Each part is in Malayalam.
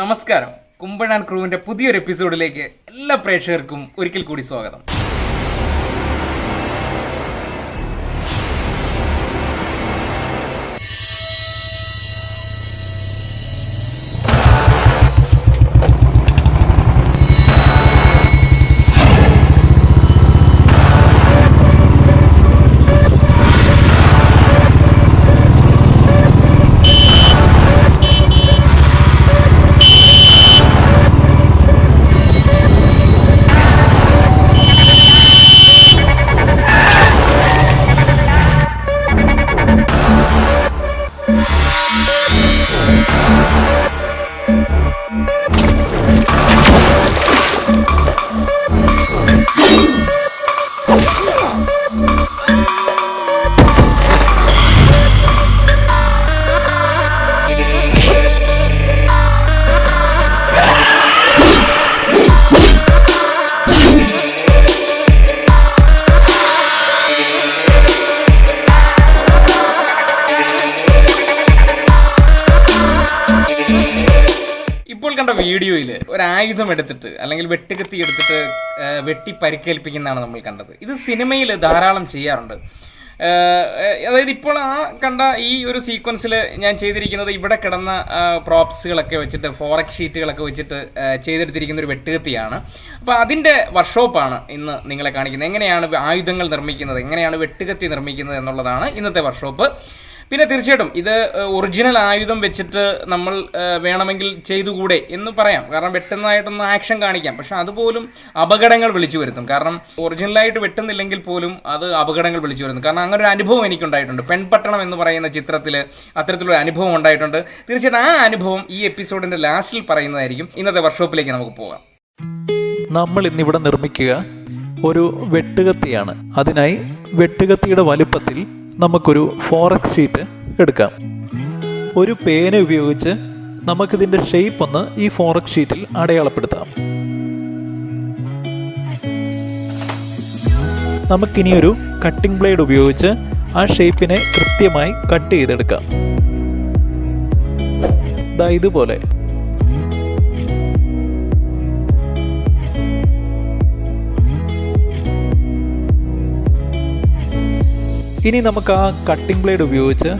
നമസ്കാരം. കുമ്പഴാൻ ക്രൂവിന്റെ പുതിയൊരു എപ്പിസോഡിലേക്ക് എല്ലാ പ്രേക്ഷകർക്കും ഒരിക്കൽ കൂടി സ്വാഗതം. ഇപ്പോൾ കണ്ട വീഡിയോയിൽ ഒരു ആയുധം എടുത്തിട്ട് അല്ലെങ്കിൽ വെട്ടുകത്തി എടുത്തിട്ട് വെട്ടി പരിക്കേൽപ്പിക്കുന്നതാണ് നമ്മൾ കണ്ടത്. ഇത് സിനിമയിൽ ധാരാളം ചെയ്യാറുണ്ട്. അതായത് ഇപ്പോൾ ആ കണ്ട ഈ ഒരു സീക്വൻസിൽ ഞാൻ ചെയ്തിരിക്കുന്നത് ഇവിടെ കിടന്ന പ്രോപ്സുകളൊക്കെ വെച്ചിട്ട് ഫോറക്സ് ഷീറ്റുകളൊക്കെ വെച്ചിട്ട് ചെയ്തെടുത്തിരിക്കുന്ന ഒരു വെട്ടുകത്തിയാണ്. അപ്പോൾ അതിൻ്റെ വർക്ക്ഷോപ്പാണ് ഇന്ന് നിങ്ങളെ കാണിക്കുന്നത്. എങ്ങനെയാണ് ആയുധങ്ങൾ നിർമ്മിക്കുന്നത്, എങ്ങനെയാണ് വെട്ടുകത്തി നിർമ്മിക്കുന്നത് എന്നുള്ളതാണ് ഇന്നത്തെ വർക്ക്ഷോപ്പ്. പിന്നെ തീർച്ചയായിട്ടും ഇത് ഒറിജിനൽ ആയുധം വെച്ചിട്ട് നമ്മൾ വേണമെങ്കിൽ ചെയ്തുകൂടെ എന്ന് പറയാം. കാരണം വെട്ടുന്നതായിട്ടൊന്ന് ആക്ഷൻ കാണിക്കാം, പക്ഷെ അതുപോലും അപകടങ്ങൾ വിളിച്ചു വരുത്തും. കാരണം ഒറിജിനലായിട്ട് വെട്ടുന്നില്ലെങ്കിൽ പോലും അത് അപകടങ്ങൾ വിളിച്ചു വരുന്നു. കാരണം അങ്ങനെ ഒരു അനുഭവം എനിക്കുണ്ടായിട്ടുണ്ട്. പെൺപട്ടണം എന്ന് പറയുന്ന ചിത്രത്തിൽ അത്തരത്തിലൊരു അനുഭവം ഉണ്ടായിട്ടുണ്ട്. തീർച്ചയായിട്ടും ആ അനുഭവം ഈ എപ്പിസോഡിന്റെ ലാസ്റ്റിൽ പറയുന്നതായിരിക്കും. ഇന്നത്തെ വർക്ക്ഷോപ്പിലേക്ക് നമുക്ക് പോകാം. നമ്മൾ ഇന്നിവിടെ നിർമ്മിക്കുക ഒരു വെട്ടുകത്തിയാണ്. അതിനായി വെട്ടുകത്തിയുടെ വലുപ്പത്തിൽ നമുക്കൊരു ഫോറക്സ് ഷീറ്റ് എടുക്കാം. ഒരു പേന ഉപയോഗിച്ച് നമുക്കിതിൻ്റെ ഷേപ്പ് ഒന്ന് ഈ ഫോറക്സ് ഷീറ്റിൽ അടയാളപ്പെടുത്താം. നമുക്കിനി ഒരു കട്ടിംഗ് ബ്ലേഡ് ഉപയോഗിച്ച് ആ ഷേപ്പിനെ കൃത്യമായി കട്ട് ചെയ്തെടുക്കാം. ദാ ഇതുപോലെ. ഇനി നമുക്ക് ആ കട്ടിംഗ് ബ്ലേഡ് ഉപയോഗിച്ച്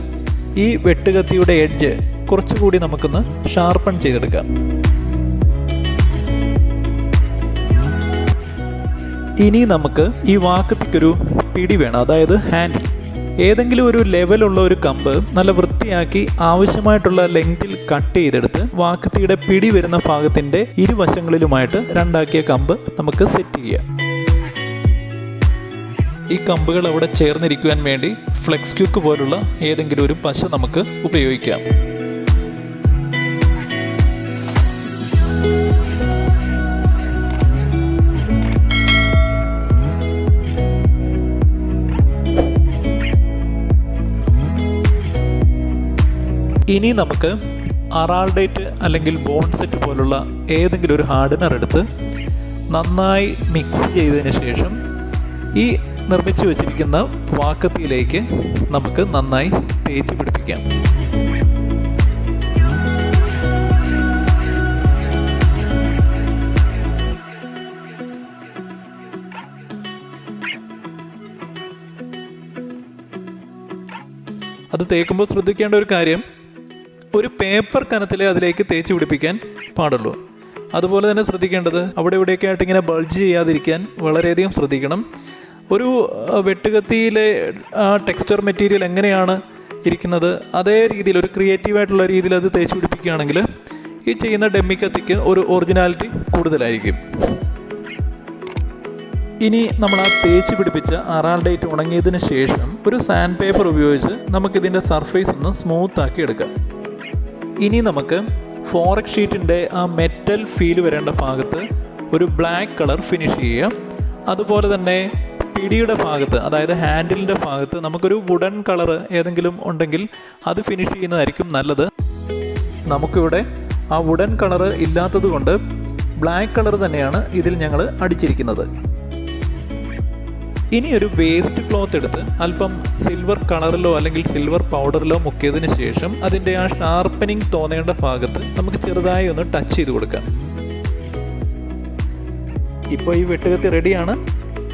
ഈ വെട്ടുകത്തിയുടെ എഡ്ജ് കുറച്ചുകൂടി നമുക്കൊന്ന് ഷാർപ്പൺ ചെയ്തെടുക്കാം. ഇനി നമുക്ക് ഈ വാക്കത്തിക്കൊരു പിടി വേണം, അതായത് ഹാൻഡിൽ. ഏതെങ്കിലും ഒരു ലെവലുള്ള ഒരു കമ്പ് നല്ല വൃത്തിയാക്കി ആവശ്യമായിട്ടുള്ള ലെങ്തിൽ കട്ട് ചെയ്തെടുത്ത് വാക്കത്തിയുടെ പിടി വരുന്ന ഭാഗത്തിൻ്റെ ഇരുവശങ്ങളിലുമായിട്ട് രണ്ടാക്കിയ കമ്പ് നമുക്ക് സെറ്റ് ചെയ്യാം. ഈ കമ്പുകൾ അവിടെ ചേർന്നിരിക്കുവാൻ വേണ്ടി ഫ്ലെക്സ് ക്യൂക്ക് പോലുള്ള ഏതെങ്കിലും ഒരു പശ നമുക്ക് ഉപയോഗിക്കാം. ഇനി നമുക്ക് അറാൾഡേറ്റ് അല്ലെങ്കിൽ ബോൺസെറ്റ് പോലുള്ള ഏതെങ്കിലും ഒരു ഹാർഡനർ എടുത്ത് നന്നായി മിക്സ് ചെയ്തതിന് ശേഷം ഈ നിർമ്മിച്ചു വച്ചിരിക്കുന്ന വാക്കത്തിയിലേക്ക് നമുക്ക് നന്നായി തേച്ച് പിടിപ്പിക്കാം. അത് തേക്കുമ്പോൾ ശ്രദ്ധിക്കേണ്ട ഒരു കാര്യം, ഒരു പേപ്പർ കനത്തിലേ അതിലേക്ക് തേച്ച് പിടിപ്പിക്കാൻ പാടുള്ളൂ. അതുപോലെ തന്നെ ശ്രദ്ധിക്കേണ്ടത് അവിടെ ഇവിടെയൊക്കെ ആയിട്ട് ഇങ്ങനെ ബൾജ് ചെയ്യാതിരിക്കാൻ വളരെയധികം ശ്രദ്ധിക്കണം. ഒരു വെട്ടുകത്തിയിലെ ടെക്സ്ചർ മെറ്റീരിയൽ എങ്ങനെയാണ് ഇരിക്കുന്നത് അതേ രീതിയിൽ, ഒരു ക്രിയേറ്റീവായിട്ടുള്ള രീതിയിൽ അത് തേച്ച് പിടിപ്പിക്കുകയാണെങ്കിൽ ഈ ചെയ്യുന്ന ഡെമ്മി കത്തിക്ക് ഒരു ഒറിജിനാലിറ്റി കൂടുതലായിരിക്കും. ഇനി നമ്മൾ ആ തേച്ച് പിടിപ്പിച്ച അറാൾഡേറ്റ് ഉണങ്ങിയതിന് ശേഷം ഒരു സാൻഡ് പേപ്പർ ഉപയോഗിച്ച് നമുക്കിതിൻ്റെ സർഫേസ് ഒന്ന് സ്മൂത്ത് ആക്കി എടുക്കാം. ഇനി നമുക്ക് ഫോറക്സ് ഷീറ്റിൻ്റെ ആ മെറ്റൽ ഫീൽ വരേണ്ട ഭാഗത്ത് ഒരു ബ്ലാക്ക് കളർ ഫിനിഷ് ചെയ്യുക. അതുപോലെ തന്നെ പിടിയുടെ ഭാഗത്ത്, അതായത് ഹാൻഡിലിൻ്റെ ഭാഗത്ത് നമുക്കൊരു വുഡൻ കളർ ഏതെങ്കിലും ഉണ്ടെങ്കിൽ അത് ഫിനിഷ് ചെയ്യുന്നതായിരിക്കും നല്ലത്. നമുക്കിവിടെ ആ വുഡൻ കളർ ഇല്ലാത്തത് കൊണ്ട് ബ്ലാക്ക് കളർ തന്നെയാണ് ഇതിൽ ഞങ്ങൾ അടിച്ചിരിക്കുന്നത്. ഇനി ഒരു വേസ്റ്റ് ക്ലോത്ത് എടുത്ത് അല്പം സിൽവർ കളറിലോ അല്ലെങ്കിൽ സിൽവർ പൗഡറിലോ മുക്കിയതിന് ശേഷം അതിൻ്റെ ആ ഷാർപ്പനിങ് തോന്നേണ്ട ഭാഗത്ത് നമുക്ക് ചെറുതായി ഒന്ന് ടച്ച് ചെയ്ത് കൊടുക്കാം. ഇപ്പോൾ ഈ വെട്ടുകത്തി റെഡിയാണ്.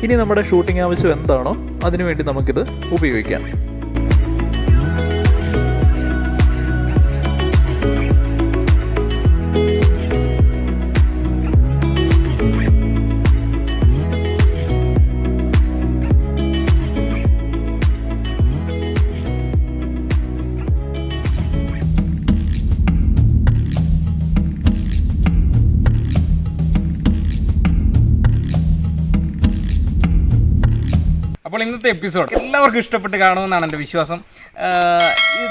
ഇനി നമ്മുടെ ഷൂട്ടിംഗ് ആവശ്യം എന്താണോ അതിനുവേണ്ടി നമുക്കിത് ഉപയോഗിക്കാം. അപ്പോൾ ഇന്നത്തെ എപ്പിസോഡ് എല്ലാവർക്കും ഇഷ്ടപ്പെട്ട് കാണുമെന്നാണ് എൻ്റെ വിശ്വാസം.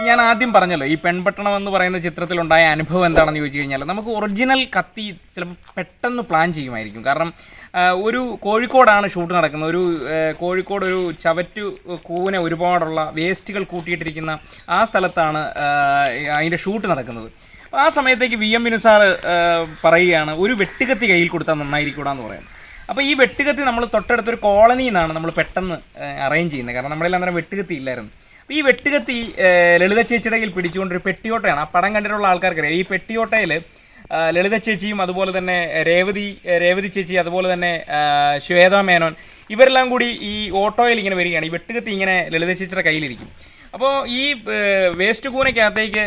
ഞാൻ ആദ്യം പറഞ്ഞല്ലോ, ഈ പെൺപട്ടണം എന്ന് പറയുന്ന ചിത്രത്തിലുണ്ടായ അനുഭവം എന്താണെന്ന് ചോദിച്ചു കഴിഞ്ഞാൽ, നമുക്ക് ഒറിജിനൽ കത്തി ചിലപ്പോൾ പെട്ടെന്ന് പ്ലാൻ ചെയ്യുമായിരിക്കും. കാരണം ഒരു കോഴിക്കോടാണ് ഷൂട്ട് നടക്കുന്നത്. കോഴിക്കോട് ഒരു ചവറ്റു കൂന ഒരുപാടുള്ള വേസ്റ്റുകൾ കൂട്ടിയിട്ടിരിക്കുന്ന ആ സ്ഥലത്താണ് അതിൻ്റെ ഷൂട്ട് നടക്കുന്നത്. അപ്പോൾ ആ സമയത്തേക്ക് VM വിനു സാറ് പറയുകയാണ്, ഒരു വെട്ടുകത്തി കയ്യിൽ കൊടുത്താൽ നന്നായിരിക്കൂടാന്ന് പറയുന്നത്. അപ്പോൾ ഈ വെട്ടുകത്തി നമ്മൾ തൊട്ടടുത്തൊരു കോളനിയിൽ നിന്നാണ് നമ്മൾ പെട്ടെന്ന് അറേഞ്ച് ചെയ്യുന്നത്. കാരണം നമ്മളെല്ലാം അന്നേരം വെട്ടുകത്തി ഇല്ലായിരുന്നു. അപ്പോൾ ഈ വെട്ടുകത്തി ലളിത ചേച്ചിയുടെ കയ്യിൽ പിടിച്ചുകൊണ്ടൊരു പെട്ടിയോട്ടയാണ്. ആ പടം കണ്ടിട്ടുള്ള ആൾക്കാർക്കറിയാം. ഈ പെട്ടിയോട്ടയിൽ ലളിത ചേച്ചിയും അതുപോലെ തന്നെ രേവതി ചേച്ചി, അതുപോലെ തന്നെ ശ്വേത മേനോൻ, ഇവരെല്ലാം കൂടി ഈ ഓട്ടോയിൽ ഇങ്ങനെ വരികയാണ്. ഈ വെട്ടുകത്തി ഇങ്ങനെ ലളിത ചേച്ചിയുടെ കയ്യിലിരിക്കും. അപ്പോൾ ഈ വേസ്റ്റ് കൂനയ്ക്കകത്തേക്ക്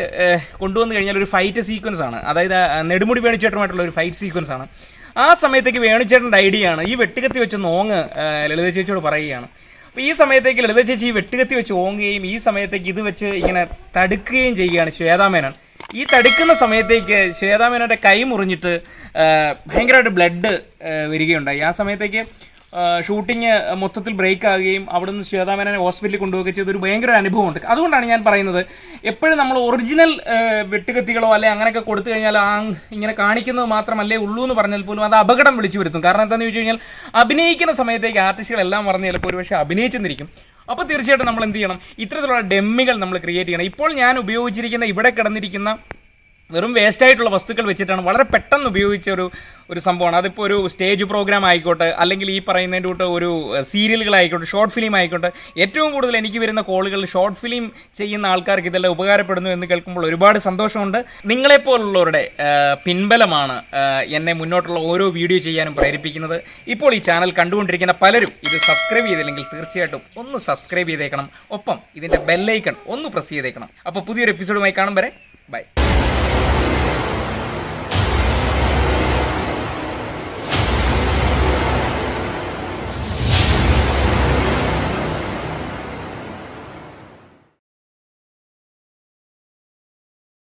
കൊണ്ടുവന്ന് കഴിഞ്ഞാൽ ഒരു ഫൈറ്റ് സീക്വൻസ് ആണ്. അതായത് നെടുമുടി വേണിച്ചേട്ടനുമായിട്ടുള്ള ഒരു ഫൈറ്റ് സീക്വൻസ് ആണ്. ആ സമയത്തേക്ക് വേണിച്ചേട്ടൻ്റെ ഐഡിയ ആണ് ഈ വെട്ടുകത്തി വെച്ച് ഓങ്ങ് ലളിത ചേച്ചിയോട് പറയുകയാണ്. അപ്പോൾ ഈ സമയത്തേക്ക് ലളിത ചേച്ചി ഈ വെട്ടുകത്തി വെച്ച് ഓങ്ങുകയും ഈ സമയത്തേക്ക് ഇത് വെച്ച് ഇങ്ങനെ തടുക്കുകയും ചെയ്യുകയാണ് ശ്വേതാമേനോൻ. ഈ തടുക്കുന്ന സമയത്തേക്ക് ശ്വേതാമേനോൻ്റെ കൈ മുറിഞ്ഞിട്ട് ഭയങ്കരമായിട്ട് ബ്ലഡ് വരികയുണ്ടായി. ആ സമയത്തേക്ക് ഷൂട്ടിങ് മൊത്തത്തിൽ ബ്രേക്ക് ആകുകയും അവിടുന്ന് ശ്വേതാമേനോനെ ഹോസ്പിറ്റലിൽ കൊണ്ടുപോവുകയും ചെയ്തൊരു ഭയങ്കര അനുഭവമുണ്ട്. അതുകൊണ്ടാണ് ഞാൻ പറയുന്നത്, എപ്പോഴും നമ്മൾ ഒറിജിനൽ വെട്ടുകത്തികളോ അല്ലെ അങ്ങനെയൊക്കെ കൊടുത്തു കഴിഞ്ഞാൽ ഇങ്ങനെ കാണിക്കുന്നത് മാത്രമല്ലേ ഉള്ളൂ എന്ന് പറഞ്ഞാൽ പോലും അത് അപകടം വിളിച്ചു വരുത്തും. കാരണം എന്താണെന്ന് ചോദിച്ചു കഴിഞ്ഞാൽ, അഭിനയിക്കുന്ന സമയത്തേക്ക് ആർട്ടിസ്റ്റുകളെല്ലാം പറഞ്ഞ് ചിലപ്പോൾ ഒരുപക്ഷെ അഭിനയിച്ചെന്നിരിക്കും. അപ്പോൾ തീർച്ചയായിട്ടും നമ്മൾ എന്ത് ചെയ്യണം, ഇത്തരത്തിലുള്ള ഡെമ്മികൾ നമ്മൾ ക്രിയേറ്റ് ചെയ്യണം. ഇപ്പോൾ ഞാൻ ഉപയോഗിച്ചിരിക്കുന്ന ഇവിടെ കിടന്നിരിക്കുന്ന വെറും വേസ്റ്റായിട്ടുള്ള വസ്തുക്കൾ വെച്ചിട്ടാണ് വളരെ പെട്ടെന്ന് ഉപയോഗിച്ച ഒരു സംഭവമാണ്. അതിപ്പോൾ ഒരു സ്റ്റേജ് പ്രോഗ്രാം ആയിക്കോട്ടെ, അല്ലെങ്കിൽ ഈ പറയുന്നതിൻ്റെ കൂട്ട് ഒരു സീരിയലുകളായിക്കോട്ടെ, ഷോർട്ട് ഫിലിം ആയിക്കോട്ടെ, ഏറ്റവും കൂടുതൽ എനിക്ക് വരുന്ന കോളുകൾ ഷോർട്ട് ഫിലിം ചെയ്യുന്ന ആൾക്കാർക്ക് ഇതെല്ലാം ഉപകാരപ്പെടുന്നു എന്ന് കേൾക്കുമ്പോൾ ഒരുപാട് സന്തോഷമുണ്ട്. നിങ്ങളെപ്പോലുള്ളവരുടെ പിൻബലമാണ് എന്നെ മുന്നോട്ടുള്ള ഓരോ വീഡിയോ ചെയ്യാനും പ്രേരിപ്പിക്കുന്നത്. ഇപ്പോൾ ഈ ചാനൽ കണ്ടുകൊണ്ടിരിക്കുന്ന പലരും ഇത് സബ്സ്ക്രൈബ് ചെയ്തില്ലെങ്കിൽ തീർച്ചയായിട്ടും ഒന്ന് സബ്സ്ക്രൈബ് ചെയ്തേക്കണം. ഒപ്പം ഇതിൻ്റെ ബെല്ലൈക്കൺ ഒന്ന് പ്രസ് ചെയ്തേക്കണം. അപ്പോൾ പുതിയൊരു എപ്പിസോഡുമായി കാണും വരെ ബൈ.